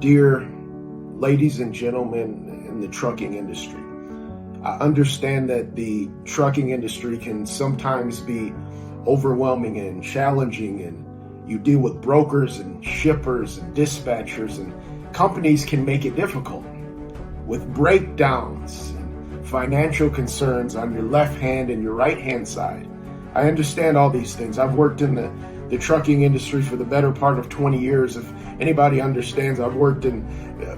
Dear ladies and gentlemen in the trucking industry, I understand that the trucking industry can sometimes be overwhelming and challenging, and you deal with brokers and shippers and dispatchers, and companies can make it difficult with breakdowns and financial concerns on your left hand and your right hand side. I understand all these things. I've worked in the trucking industry for the better part of 20 years. If anybody understands, I've worked in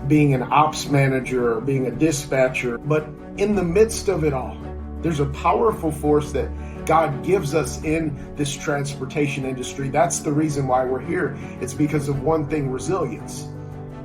being an ops manager or being a dispatcher. But in the midst of it all, there's a powerful force that God gives us in this transportation industry. That's the reason why we're here. It's because of one thing: resilience.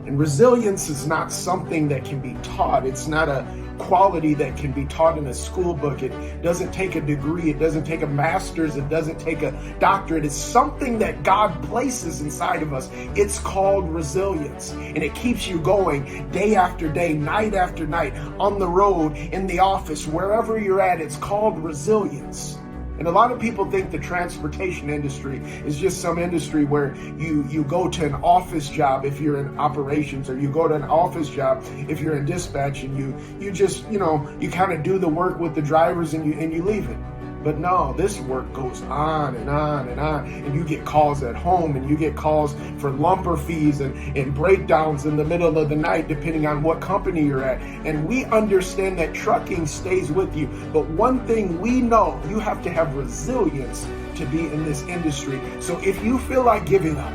And resilience is not something that can be taught. It's not a quality that can be taught in a school book. It doesn't take a degree. It doesn't take a master's. It doesn't take a doctorate. It's something that God places inside of us. It's called resilience. And it keeps you going day after day, night after night, on the road, in the office, wherever you're at. It's called resilience. And a lot of people think the transportation industry is just some industry where you go to an office job if you're in operations, or you go to an office job if you're in dispatch, and you just, you kind of do the work with the drivers and you leave it. But no, this work goes on and on and on, and you get calls at home, and you get calls for lumper fees and breakdowns in the middle of the night, depending on what company you're at. And we understand that trucking stays with you. But one thing we know, you have to have resilience to be in this industry. So if you feel like giving up,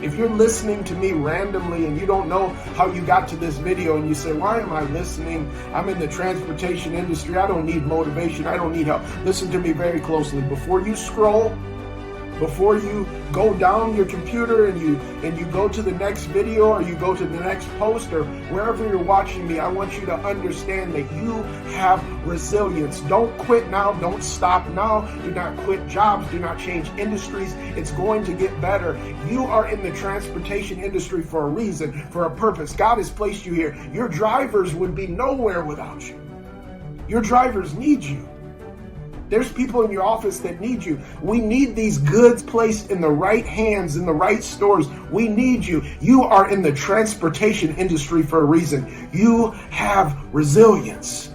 if you're listening to me randomly and you don't know how you got to this video, and you say, why am I listening? I'm in the transportation industry. I don't need motivation. I don't need help. Listen to me very closely. Before you scroll, before you go down your computer and you go to the next video, or you go to the next post, or wherever you're watching me, I want you to understand that you have resilience. Don't quit now. Don't stop now. Do not quit jobs. Do not change industries. It's going to get better. You are in the transportation industry for a reason, for a purpose. God has placed you here. Your drivers would be nowhere without you. Your drivers need you. There's people in your office that need you. We need these goods placed in the right hands, in the right stores. We need you. You are in the transportation industry for a reason. You have resilience.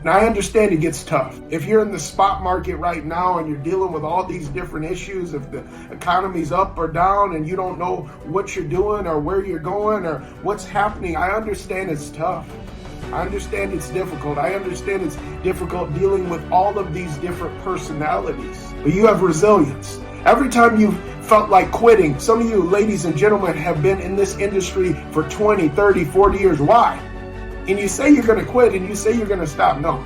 Now, I understand it gets tough. If you're in the spot market right now and you're dealing with all these different issues, if the economy's up or down and you don't know what you're doing or where you're going or what's happening, I understand it's tough. I understand it's difficult. I understand it's difficult dealing with all of these different personalities. But you have resilience. Every time you've felt like quitting, some of you ladies and gentlemen have been in this industry for 20, 30, 40 years. Why? And you say you're going to quit and you say you're going to stop. No,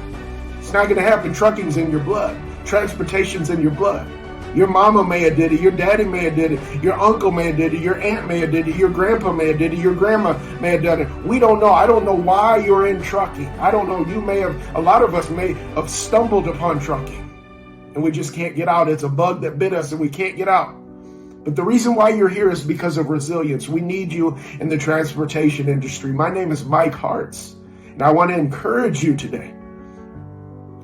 it's not going to happen. Trucking's in your blood. Transportation's in your blood. Your mama may have did it, your daddy may have did it, your uncle may have did it, your aunt may have did it, your grandpa may have did it, your grandma may have done it. We don't know. I don't know why you're in trucking. I don't know. A lot of us may have stumbled upon trucking and we just can't get out. It's a bug that bit us and we can't get out. But the reason why you're here is because of resilience. We need you in the transportation industry. My name is Mike Harts, and I want to encourage you today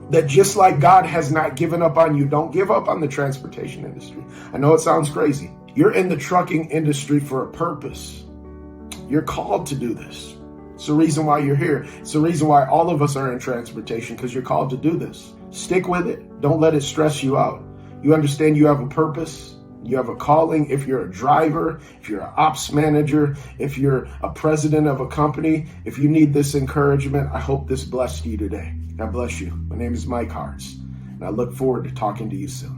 that just like God has not given up on you, don't give up on the transportation industry. I know it sounds crazy. You're in the trucking industry for a purpose. You're called to do this. It's the reason why you're here. It's the reason why all of us are in transportation, because you're called to do this. Stick with it. Don't let it stress you out. You understand you have a purpose. You have a calling. If you're a driver, if you're an ops manager, if you're a president of a company, if you need this encouragement, I hope this blessed you today. God bless you. My name is Mike Harts, and I look forward to talking to you soon.